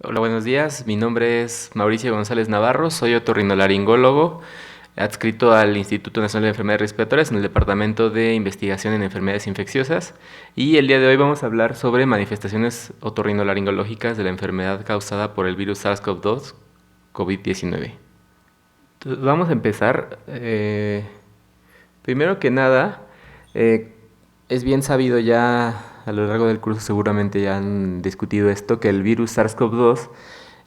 Hola, buenos días. Mi nombre es Mauricio González Navarro, soy otorrinolaringólogo, adscrito al Instituto Nacional de Enfermedades Respiratorias en el Departamento de Investigación en Enfermedades Infecciosas. Y el día de hoy vamos a hablar sobre manifestaciones otorrinolaringológicas de la enfermedad causada por el virus SARS-CoV-2, COVID-19. Vamos a empezar. Primero que nada, eh, es bien sabido ya a lo largo del curso, seguramente ya han discutido esto, que el virus SARS-CoV-2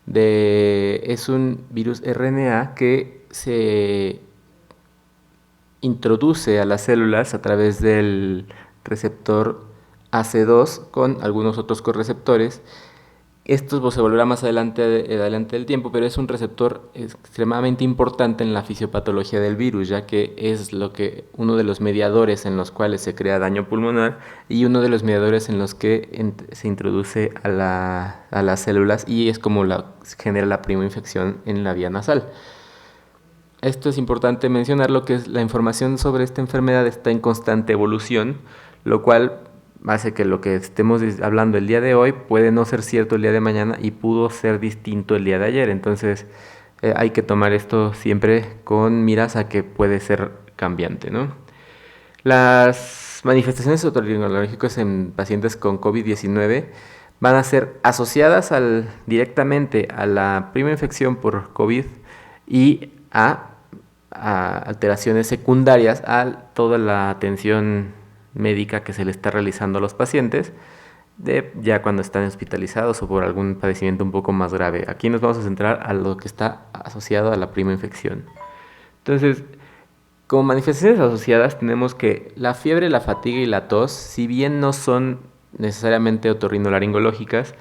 es un virus RNA que se introduce a las células a través del receptor AC2 con algunos otros correceptores. Esto se volverá más adelante del tiempo, pero es un receptor extremadamente importante en la fisiopatología del virus, ya que es uno de los mediadores en los cuales se crea daño pulmonar y uno de los mediadores en los que se introduce a las células y es como genera la prima infección en la vía nasal. Esto es importante mencionar, lo que es la información sobre esta enfermedad está en constante evolución, lo cual hace que lo que estemos hablando el día de hoy puede no ser cierto el día de mañana y pudo ser distinto el día de ayer. Entonces hay que tomar esto siempre con miras a que puede ser cambiante, ¿no? Las manifestaciones otorrinolaringológicas en pacientes con COVID-19 van a ser asociadas directamente a la primera infección por COVID y a alteraciones secundarias a toda la atención médica que se le está realizando a los pacientes ya cuando están hospitalizados o por algún padecimiento un poco más grave. Aquí nos vamos a centrar a lo que está asociado a la prima infección. Entonces, como manifestaciones asociadas tenemos que la fiebre, la fatiga y la tos, si bien no son necesariamente otorrinolaringológicas,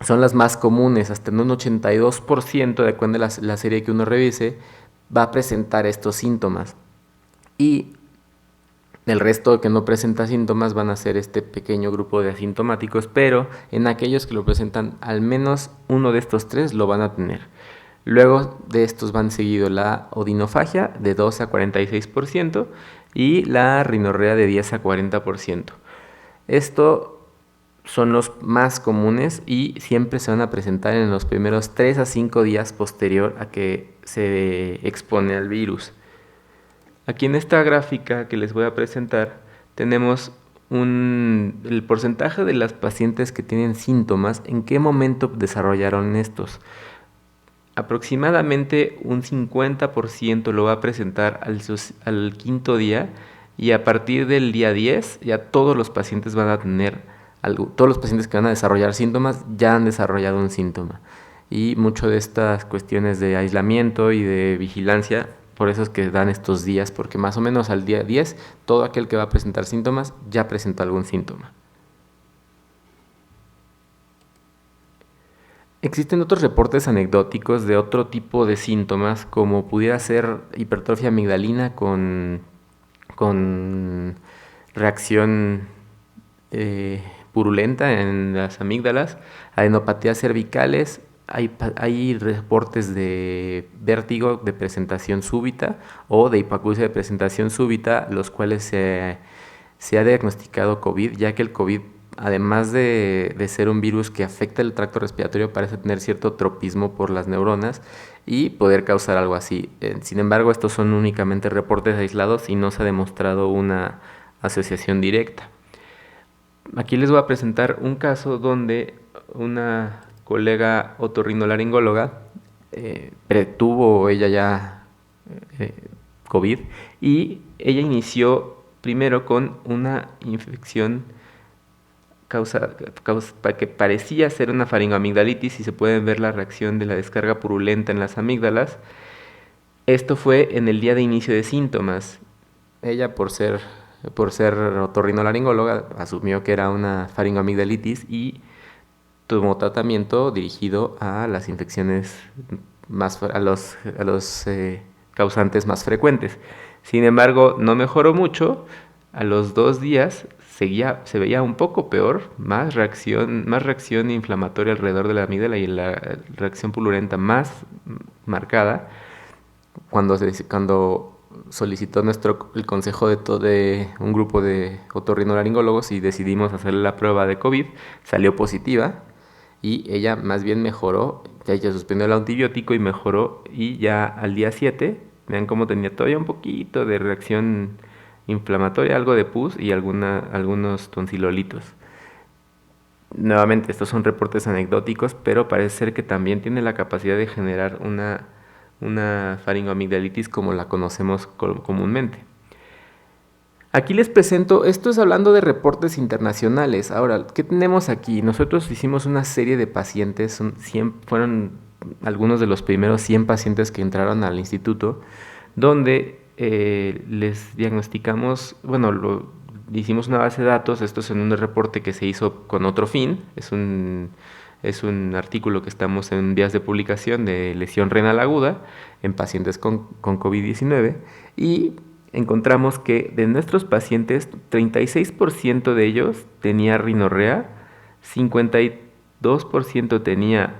son las más comunes. Hasta en un 82%, de acuerdo a la serie que uno revise, va a presentar estos síntomas. Y el resto que no presenta síntomas van a ser este pequeño grupo de asintomáticos, pero en aquellos que lo presentan al menos uno de estos tres lo van a tener. Luego de estos van seguido la odinofagia de 12 a 46% y la rinorrea de 10 a 40%. Esto son los más comunes y siempre se van a presentar en los primeros 3 a 5 días posterior a que se expone al virus. Aquí en esta gráfica que les voy a presentar tenemos el porcentaje de las pacientes que tienen síntomas, en qué momento desarrollaron estos. Aproximadamente un 50% lo va a presentar al quinto día y a partir del día 10 ya todos los pacientes van a tener todos los pacientes que van a desarrollar síntomas ya han desarrollado un síntoma. Y mucho de estas cuestiones de aislamiento y de vigilancia, por eso es que dan estos días, porque más o menos al día 10 todo aquel que va a presentar síntomas ya presentó algún síntoma. Existen otros reportes anecdóticos de otro tipo de síntomas, como pudiera ser hipertrofia amigdalina con reacción purulenta en las amígdalas, adenopatías cervicales, hay reportes de vértigo de presentación súbita o de hipoacusia de presentación súbita, los cuales se ha diagnosticado COVID, ya que el COVID, además de ser un virus que afecta el tracto respiratorio, parece tener cierto tropismo por las neuronas y poder causar algo así. Sin embargo, estos son únicamente reportes aislados y no se ha demostrado una asociación directa. Aquí les voy a presentar un caso donde una colega otorrinolaringóloga tuvo ella ya eh, COVID y ella inició primero con una infección que parecía ser una faringoamigdalitis y se puede ver la reacción de la descarga purulenta en las amígdalas. Esto fue en el día de inicio de síntomas. Ella, por ser otorrinolaringóloga, asumió que era una faringoamigdalitis y tomó tratamiento dirigido a las infecciones a los causantes más frecuentes. Sin embargo, no mejoró mucho. A los 2 días se veía un poco peor, más reacción inflamatoria alrededor de la amígdala y la reacción purulenta más marcada cuando solicitó el consejo de un grupo de otorrinolaringólogos y decidimos hacerle la prueba de COVID, salió positiva y ella más bien mejoró, ya ella suspendió el antibiótico y mejoró, y ya al día 7, vean cómo tenía todavía un poquito de reacción inflamatoria, algo de pus y algunos tonsilolitos. Nuevamente, estos son reportes anecdóticos, pero parece ser que también tiene la capacidad de generar una faringoamigdalitis como la conocemos comúnmente. Aquí les presento, esto es hablando de reportes internacionales. Ahora, ¿qué tenemos aquí? Nosotros hicimos una serie de pacientes, fueron algunos de los primeros 100 pacientes que entraron al instituto, donde les diagnosticamos, bueno, hicimos una base de datos. Esto es en un reporte que se hizo con otro fin, es un artículo que estamos en vías de publicación de lesión renal aguda en pacientes con COVID-19, y encontramos que de nuestros pacientes, 36% de ellos tenía rinorrea, 52% tenía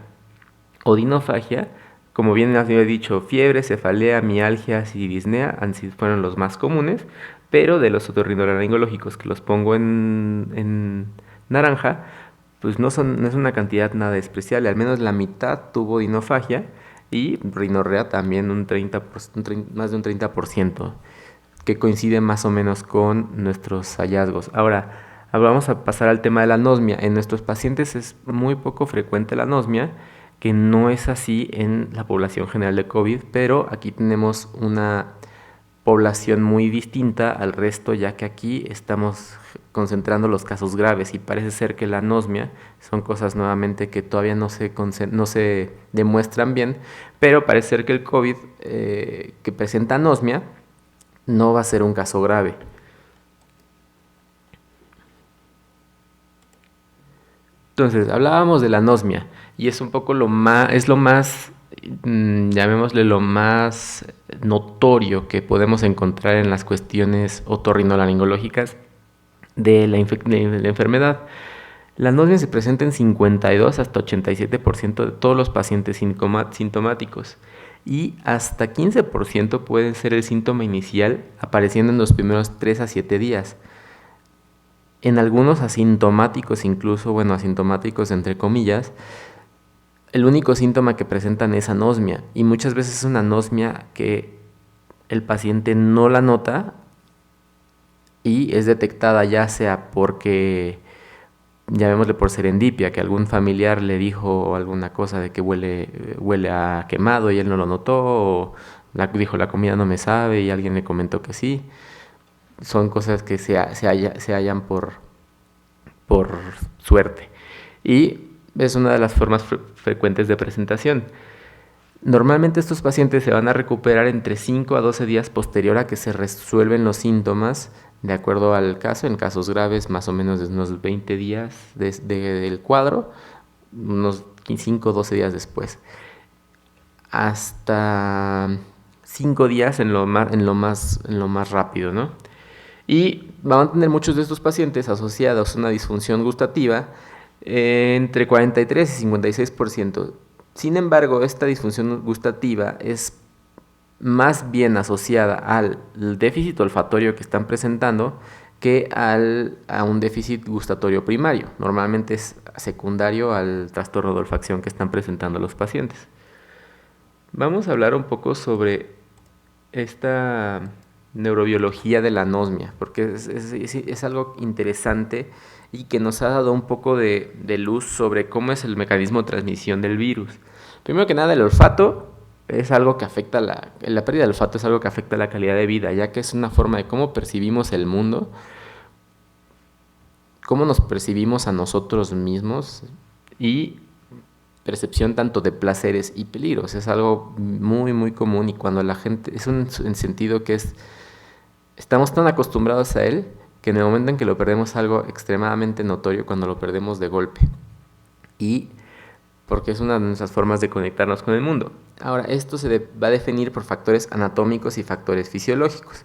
odinofagia, como bien había dicho, fiebre, cefalea, mialgias y disnea fueron los más comunes, pero de los otorrinolaringológicos, que los pongo en naranja, pues no es una cantidad nada despreciable, al menos la mitad tuvo odinofagia y rinorrea también más de un 30%, que coincide más o menos con nuestros hallazgos. Ahora, vamos a pasar al tema de la anosmia. En nuestros pacientes es muy poco frecuente la anosmia, que no es así en la población general de COVID, pero aquí tenemos una población muy distinta al resto, ya que aquí estamos concentrando los casos graves, y parece ser que la anosmia son cosas nuevamente que todavía no se demuestran bien, pero parece ser que el COVID que presenta anosmia no va a ser un caso grave. Entonces, hablábamos de la anosmia, y es un poco llamémosle lo más notorio que podemos encontrar en las cuestiones otorrinolaringológicas de la enfermedad. La anosmia se presenta en 52 hasta 87% de todos los pacientes sintomáticos, y hasta 15% puede ser el síntoma inicial, apareciendo en los primeros 3 a 7 días. En algunos asintomáticos, incluso, bueno, asintomáticos entre comillas, el único síntoma que presentan es anosmia, y muchas veces es una anosmia que el paciente no la nota y es detectada ya sea porque, llamémosle por serendipia, que algún familiar le dijo alguna cosa de que huele a quemado y él no lo notó, o dijo la comida no me sabe y alguien le comentó que sí. Son cosas que se hallan por suerte, y es una de las formas frecuentes de presentación. Normalmente estos pacientes se van a recuperar entre 5 a 12 días posterior a que se resuelven los síntomas, de acuerdo al caso. En casos graves, más o menos de unos 20 días del cuadro, unos 5 o 12 días después, hasta 5 días en lo más rápido, ¿no? Y van a tener muchos de estos pacientes asociados a una disfunción gustativa entre 43 y 56%. Sin embargo, esta disfunción gustativa es más bien asociada al déficit olfatorio que están presentando que a un déficit gustatorio primario. Normalmente es secundario al trastorno de olfacción que están presentando los pacientes. Vamos a hablar un poco sobre esta neurobiología de la anosmia, porque es algo interesante y que nos ha dado un poco de luz sobre cómo es el mecanismo de transmisión del virus. Primero que nada, el olfato es algo que afecta la pérdida del olfato es algo que afecta la calidad de vida, ya que es una forma de cómo percibimos el mundo, cómo nos percibimos a nosotros mismos, y percepción tanto de placeres y peligros. Es algo muy muy común, y cuando la gente es un sentido que estamos tan acostumbrados a él, que en el momento en que lo perdemos es algo extremadamente notorio cuando lo perdemos de golpe, y porque es una de nuestras formas de conectarnos con el mundo. Ahora, esto se va a definir por factores anatómicos y factores fisiológicos.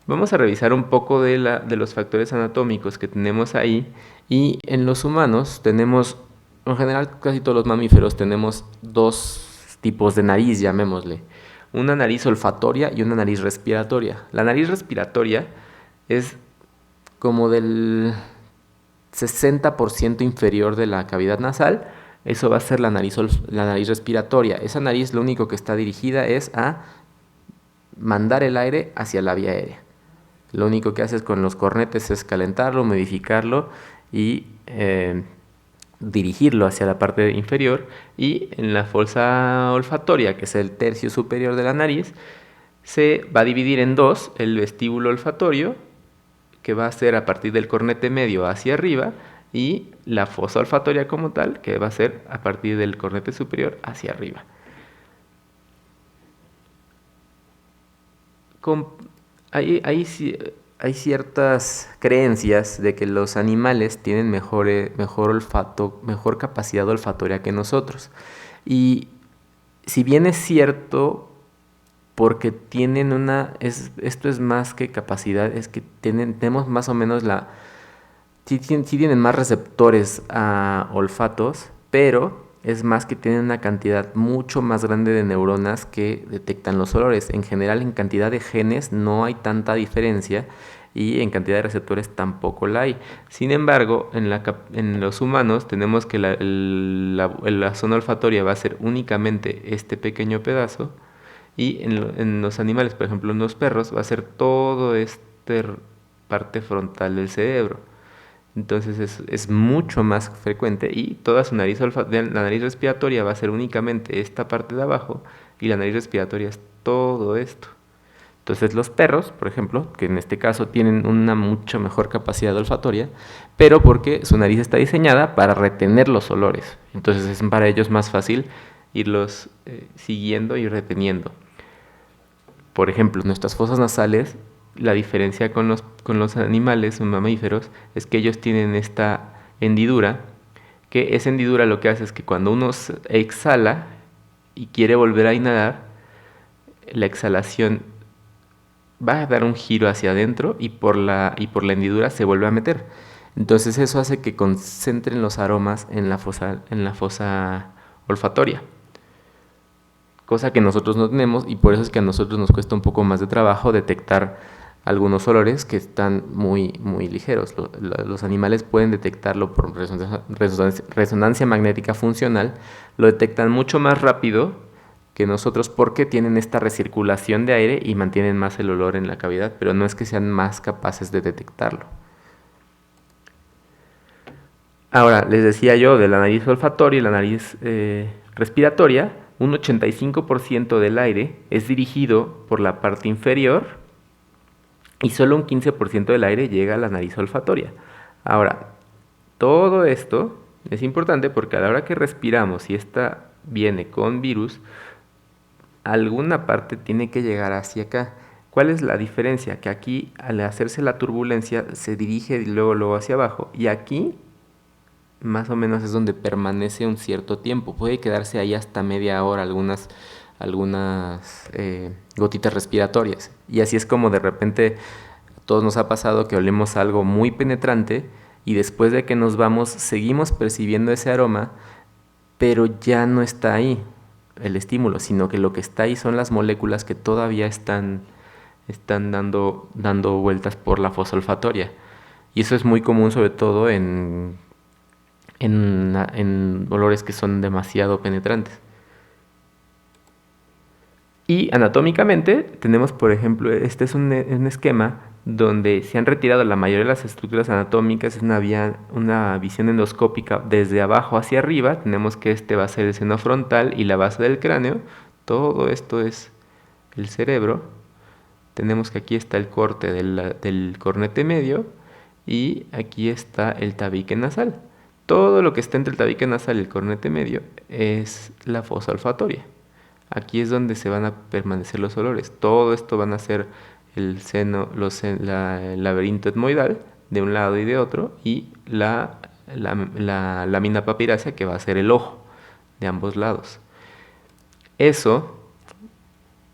Vamos a revisar un poco de los factores anatómicos que tenemos ahí, y en los humanos tenemos, en general casi todos los mamíferos tenemos dos tipos de nariz, llamémosle. Una nariz olfatoria y una nariz respiratoria. La nariz respiratoria es como del 60% inferior de la cavidad nasal, Eso va a ser la nariz respiratoria. Esa nariz lo único que está dirigida es a mandar el aire hacia la vía aérea. Lo único que haces con los cornetes es calentarlo, modificarlo y dirigirlo hacia la parte inferior. Y en la fosa olfatoria, que es el tercio superior de la nariz, se va a dividir en dos: el vestíbulo olfatorio, que va a ser a partir del cornete medio hacia arriba, y la fosa olfatoria como tal, que va a ser a partir del cornete superior hacia arriba. Hay ciertas creencias de que los animales tienen mejor olfato, mejor capacidad olfatoria que nosotros. Y si bien es cierto, porque tienen esto es más que capacidad, es que tenemos más o menos sí tienen más receptores a olfatos, pero es más que tienen una cantidad mucho más grande de neuronas que detectan los olores. En general, en cantidad de genes no hay tanta diferencia y en cantidad de receptores tampoco la hay. Sin embargo, en los humanos tenemos que la zona olfatoria va a ser únicamente este pequeño pedazo, y en los animales, por ejemplo en los perros, va a ser todo parte frontal del cerebro. Entonces es mucho más frecuente, y toda su la nariz respiratoria va a ser únicamente esta parte de abajo, y la nariz respiratoria es todo esto. Entonces los perros, por ejemplo, que en este caso tienen una mucho mejor capacidad olfatoria, pero porque su nariz está diseñada para retener los olores. Entonces es para ellos más fácil irlos siguiendo y reteniendo. Por ejemplo, nuestras fosas nasales, la diferencia con los animales o mamíferos es que ellos tienen esta hendidura, que esa hendidura lo que hace es que cuando uno exhala y quiere volver a inhalar, la exhalación va a dar un giro hacia adentro y por la hendidura se vuelve a meter. Entonces eso hace que concentren los aromas en la fosa olfatoria, cosa que nosotros no tenemos, y por eso es que a nosotros nos cuesta un poco más de trabajo detectar algunos olores que están muy, muy ligeros. Los animales pueden detectarlo por resonancia magnética funcional, lo detectan mucho más rápido que nosotros porque tienen esta recirculación de aire y mantienen más el olor en la cavidad, pero no es que sean más capaces de detectarlo. Ahora, les decía yo de la nariz olfatoria y la nariz respiratoria. Un 85% del aire es dirigido por la parte inferior y solo un 15% del aire llega a la nariz olfatoria. Ahora, todo esto es importante porque a la hora que respiramos, si esta viene con virus, alguna parte tiene que llegar hacia acá. ¿Cuál es la diferencia? Que aquí, al hacerse la turbulencia, se dirige luego hacia abajo, y aquí más o menos es donde permanece un cierto tiempo. Puede quedarse ahí hasta media hora algunas gotitas respiratorias. Y así es como de repente a todos nos ha pasado que olemos algo muy penetrante y después de que nos vamos seguimos percibiendo ese aroma, pero ya no está ahí el estímulo, sino que lo que está ahí son las moléculas que todavía están dando vueltas por la fosa olfatoria. Y eso es muy común, sobre todo en olores que son demasiado penetrantes. Y anatómicamente tenemos, por ejemplo, este es un esquema donde se han retirado la mayoría de las estructuras anatómicas. Es una visión endoscópica desde abajo hacia arriba. Tenemos que este va a ser el seno frontal y la base del cráneo. Todo esto es el cerebro. Tenemos que aquí está el corte del cornete medio y aquí está el tabique nasal. Todo lo que está entre el tabique nasal y el cornete medio es la fosa olfatoria. Aquí es donde se van a permanecer los olores. Todo esto van a ser el laberinto etmoidal de un lado y de otro, y la lámina papirácea, que va a ser el ojo de ambos lados. Eso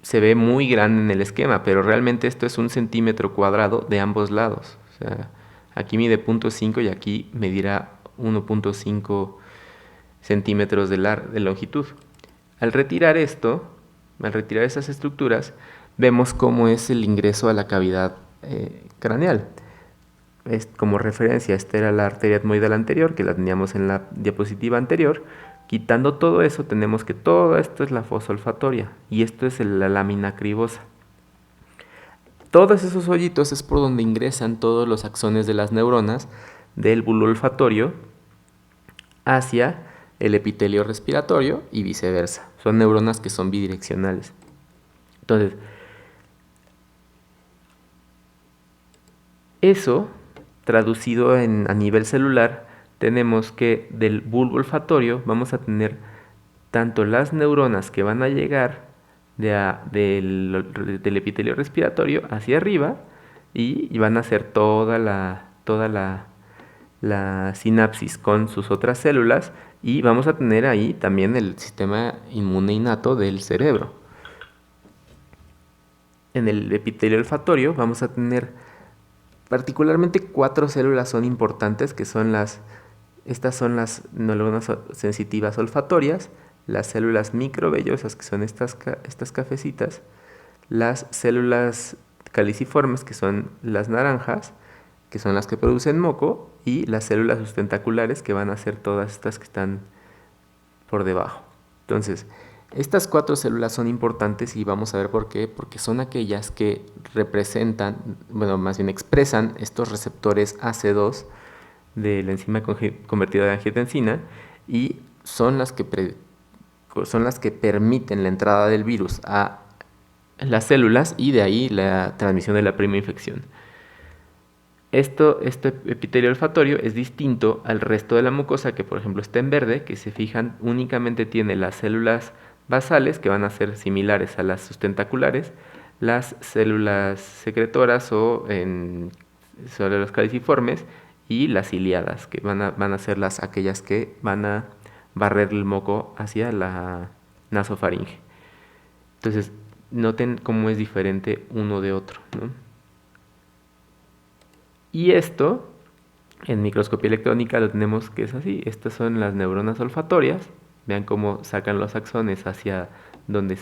se ve muy grande en el esquema, pero realmente esto es 1 centímetro cuadrado de ambos lados. O sea, aquí mide 0.5 y aquí medirá 1.5 centímetros de longitud. Al retirar esas estructuras, vemos cómo es el ingreso a la cavidad craneal. Como referencia, esta era la arteria etmoidal anterior, que la teníamos en la diapositiva anterior, Quitando todo eso, tenemos que todo esto es la fosa olfatoria y esto es la lámina cribosa. Todos esos hoyitos es por donde ingresan todos los axones de las neuronas del bulbo olfatorio hacia el epitelio respiratorio y viceversa. Son neuronas que son bidireccionales. Entonces, eso traducido a nivel celular, tenemos que del bulbo olfatorio vamos a tener tanto las neuronas que van a llegar del epitelio respiratorio hacia arriba y van a hacer toda la sinapsis con sus otras células y vamos a tener ahí también el sistema inmune innato del cerebro. En el epitelio olfatorio vamos a tener particularmente 4 células son importantes, que son estas son las neuronas sensitivas olfatorias, las células microvellosas, que son estas cafecitas, las células caliciformes, que son las naranjas, que son las que producen moco, y las células sustentaculares, que van a ser todas estas que están por debajo. Entonces, estas 4 células son importantes y vamos a ver por qué, porque son aquellas que representan, bueno, más bien expresan estos receptores AC2 de la enzima convertida de angiotensina y son las que permiten la entrada del virus a las células y de ahí la transmisión de la primera infección. Este epitelio olfatorio es distinto al resto de la mucosa, que por ejemplo está en verde, que se fijan únicamente tiene las células basales, que van a ser similares a las sustentaculares, las células secretoras o células caliciformes y las ciliadas, que van a ser aquellas que van a barrer el moco hacia la nasofaringe. Entonces, noten cómo es diferente uno de otro, ¿no? Y esto, en microscopía electrónica lo tenemos que es así. Estas son las neuronas olfatorias. Vean cómo sacan los axones hacia donde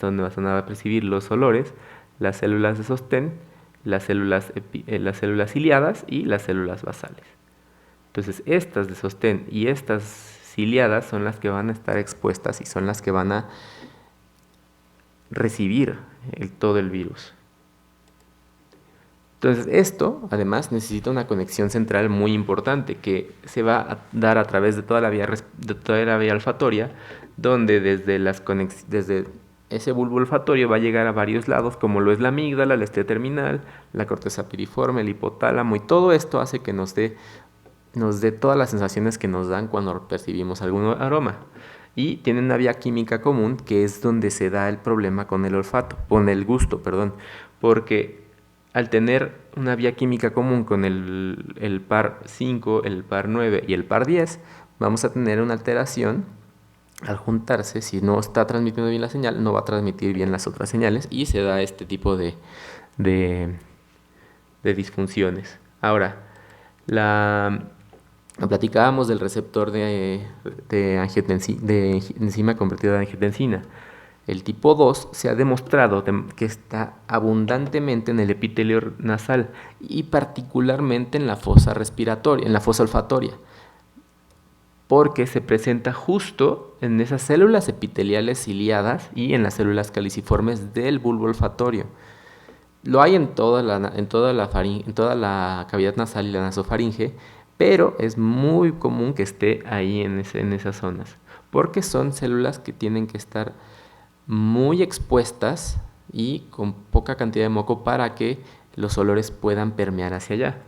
donde van a percibir los olores, las células de sostén, las células ciliadas y las células basales. Entonces, estas de sostén y estas ciliadas son las que van a estar expuestas y son las que van a recibir todo el virus. Entonces, esto además necesita una conexión central muy importante que se va a dar a través de toda la vía olfatoria, donde desde ese bulbo olfatorio va a llegar a varios lados, como lo es la amígdala, la estría terminal, la corteza piriforme, el hipotálamo, y todo esto hace que nos dé todas las sensaciones que nos dan cuando percibimos algún aroma. Y tienen una vía química común, que es donde se da el problema con el gusto, porque al tener una vía química común con el par 5, el par 9 y el par 10, vamos a tener una alteración. Al juntarse, si no está transmitiendo bien la señal, no va a transmitir bien las otras señales y se da este tipo de disfunciones. Ahora, platicábamos del receptor de enzima convertida de angiotensina. El tipo 2 se ha demostrado que está abundantemente en el epitelio nasal y particularmente en la fosa respiratoria, en la fosa olfatoria, porque se presenta justo en esas células epiteliales ciliadas y en las células caliciformes del bulbo olfatorio. Lo hay en toda la cavidad nasal y la nasofaringe, pero es muy común que esté ahí en esas zonas, porque son células que tienen que estar muy expuestas y con poca cantidad de moco para que los olores puedan permear hacia allá.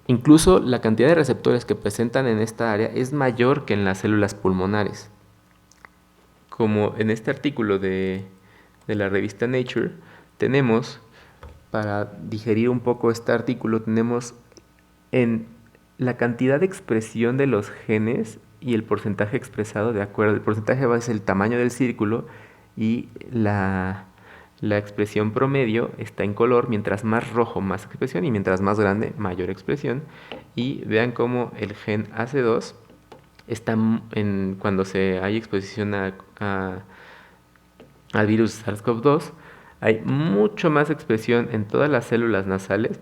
Incluso la cantidad de receptores que presentan en esta área es mayor que en las células pulmonares. Como en este artículo de la revista Nature, tenemos, para digerir un poco este artículo, tenemos en la cantidad de expresión de los genes y el porcentaje expresado de acuerdo. El porcentaje va a ser el tamaño del círculo y la expresión promedio está en color. Mientras más rojo, más expresión, y mientras más grande, mayor expresión. Y vean cómo el gen AC2 está cuando hay exposición al virus SARS-CoV-2, hay mucho más expresión en todas las células nasales,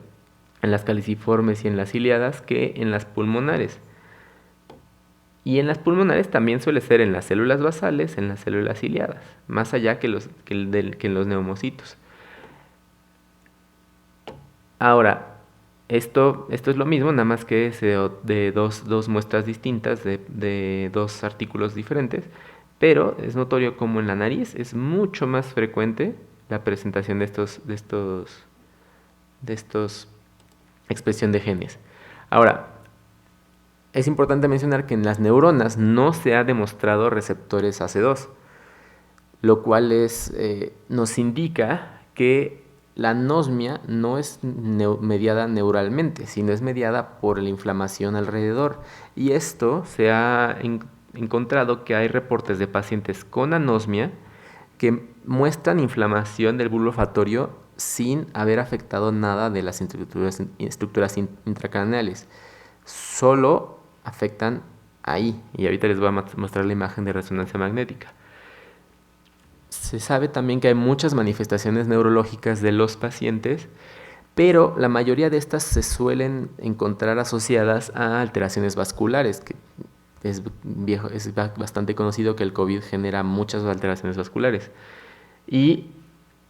en las caliciformes y en las ciliadas, que en las pulmonares. Y en las pulmonares también suele ser en las células basales, en las células ciliadas, más allá que en los neumocitos. Ahora, esto es lo mismo, nada más que es de dos muestras distintas, de dos artículos diferentes, pero es notorio como en la nariz es mucho más frecuente la presentación de estos expresión de genes. Ahora, es importante mencionar que en las neuronas no se ha demostrado receptores AC2, lo cual nos indica que la anosmia no es mediada neuralmente, sino es mediada por la inflamación alrededor. Y esto se ha encontrado que hay reportes de pacientes con anosmia que muestran inflamación del bulbo olfatorio sin haber afectado nada de las estructuras intracraneales. Solo afectan ahí. Y ahorita les voy a mostrar la imagen de resonancia magnética. Se sabe también que hay muchas manifestaciones neurológicas de los pacientes, pero la mayoría de estas se suelen encontrar asociadas a alteraciones vasculares, que es bastante conocido que el COVID genera muchas alteraciones vasculares.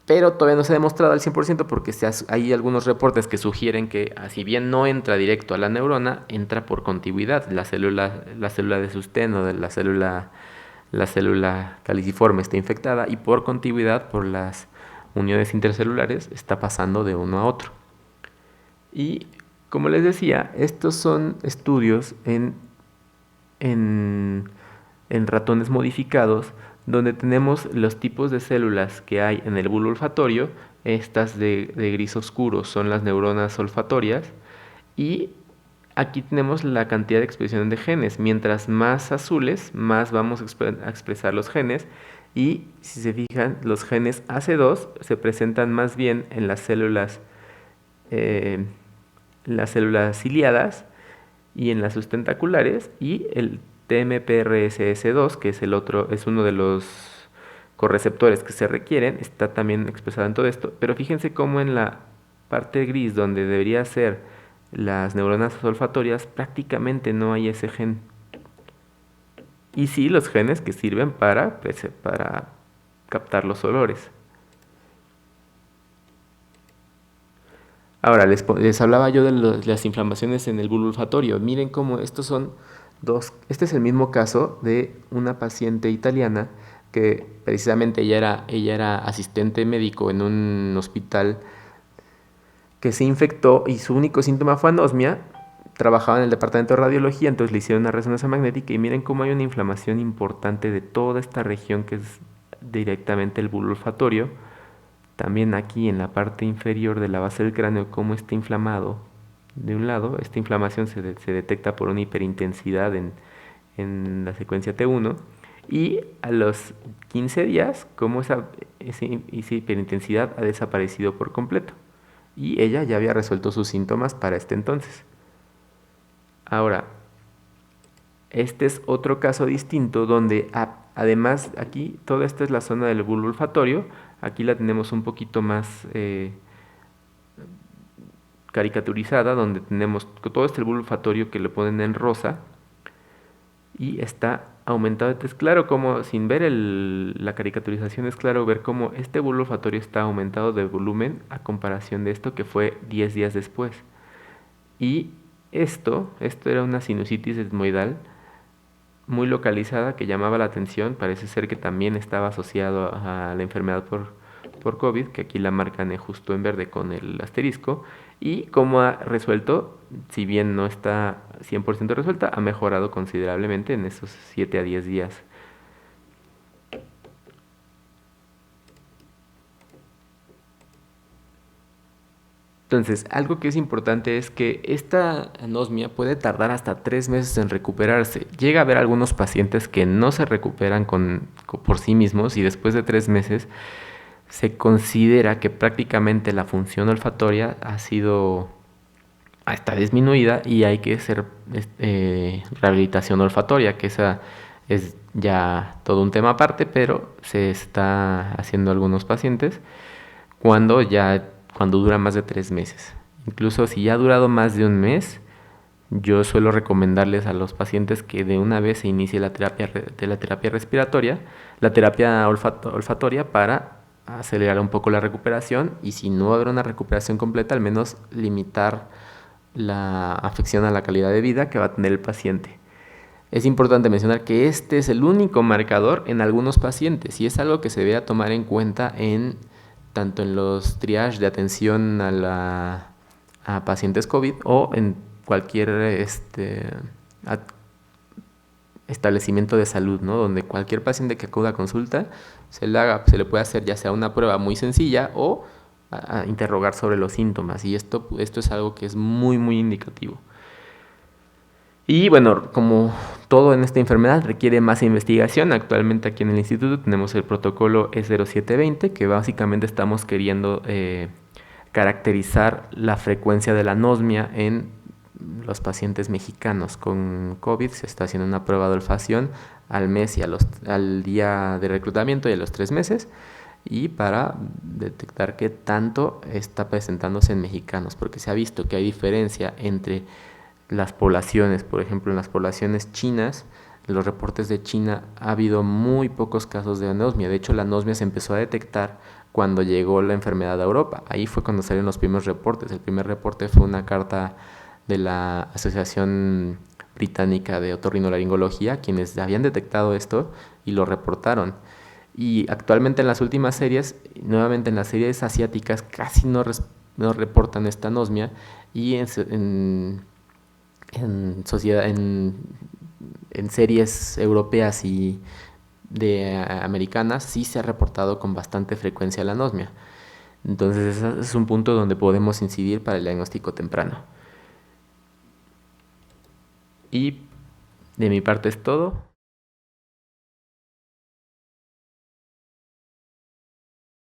Pero todavía no se ha demostrado al 100% porque hay algunos reportes que sugieren que, si bien no entra directo a la neurona, entra por contigüidad. La célula de sustento de la célula caliciforme está infectada y por contigüidad, por las uniones intercelulares, está pasando de uno a otro. Y como les decía, estos son estudios en ratones modificados, donde tenemos los tipos de células que hay en el bulbo olfatorio. Estas de gris oscuro son las neuronas olfatorias, y aquí tenemos la cantidad de expresión de genes. Mientras más azules, más vamos a expresar los genes, y si se fijan, los genes AC2 se presentan más bien en las células ciliadas y en las sustentaculares, y el TMPRSS2, que es uno de los correceptores que se requieren, está también expresado en todo esto. Pero fíjense cómo en la parte gris, donde debería ser las neuronas olfatorias, prácticamente no hay ese gen. Y sí, los genes que sirven para captar los olores. Ahora, les hablaba yo de las inflamaciones en el bulbo olfatorio. Miren cómo estos son este es el mismo caso de una paciente italiana que precisamente ella era asistente médico en un hospital, que se infectó y su único síntoma fue anosmia. Trabajaba en el departamento de radiología, entonces le hicieron una resonancia magnética y miren cómo hay una inflamación importante de toda esta región que es directamente el bulbo olfatorio. También aquí en la parte inferior de la base del cráneo, cómo está inflamado. De un lado, esta inflamación se detecta por una hiperintensidad en la secuencia T1, y a los 15 días, cómo esa hiperintensidad ha desaparecido por completo. Y ella ya había resuelto sus síntomas para este entonces. Ahora, este es otro caso distinto donde además aquí toda esta es la zona del bulbo olfatorio. Aquí la tenemos un poquito más caricaturizada, donde tenemos todo este bulbo olfatorio que le ponen en rosa y está aumentado. Es claro, como sin ver la caricaturización, es claro ver cómo este bulbo olfatorio está aumentado de volumen a comparación de esto que fue 10 días después. Y esto era una sinusitis etmoidal muy localizada que llamaba la atención. Parece ser que también estaba asociado a la enfermedad por COVID, que aquí la marcan justo en verde con el asterisco. Y como ha resuelto, si bien no está 100% resuelta, ha mejorado considerablemente en esos 7 a 10 días. Entonces, algo que es importante es que esta anosmia puede tardar hasta 3 meses en recuperarse. Llega a haber algunos pacientes que no se recuperan por sí mismos, y después de 3 meses se considera que prácticamente la función olfatoria está disminuida y hay que hacer rehabilitación olfatoria, que esa es ya todo un tema aparte, pero se está haciendo algunos pacientes cuando dura más de 3 meses. Incluso si ya ha durado más de un mes, yo suelo recomendarles a los pacientes que de una vez se inicie la terapia respiratoria, la terapia olfatoria para acelerar un poco la recuperación y si no habrá una recuperación completa, al menos limitar la afección a la calidad de vida que va a tener el paciente. Es importante mencionar que este es el único marcador en algunos pacientes y es algo que se debe tomar en cuenta tanto en los triage de atención a pacientes COVID o en cualquier establecimiento de salud, ¿no? Donde cualquier paciente que acuda a consulta se le puede hacer ya sea una prueba muy sencilla o a interrogar sobre los síntomas y esto es algo que es muy muy indicativo. Y bueno, como todo en esta enfermedad requiere más investigación, actualmente aquí en el instituto tenemos el protocolo E0720 que básicamente estamos queriendo caracterizar la frecuencia de la anosmia en los pacientes mexicanos con COVID. Se está haciendo una prueba de olfacción al mes y al día de reclutamiento y a los 3 meses y para detectar qué tanto está presentándose en mexicanos, porque se ha visto que hay diferencia entre las poblaciones. Por ejemplo, en las poblaciones chinas, en los reportes de China ha habido muy pocos casos de anosmia. De hecho, la anosmia se empezó a detectar cuando llegó la enfermedad a Europa. Ahí fue cuando salieron los primeros reportes. El primer reporte fue una carta de la Asociación Británica de Otorrinolaringología, quienes habían detectado esto y lo reportaron. Y actualmente en las últimas series, nuevamente en las series asiáticas, casi no reportan esta anosmia y en series europeas y americanas sí se ha reportado con bastante frecuencia la anosmia. Entonces ese es un punto donde podemos incidir para el diagnóstico temprano. Y de mi parte es todo.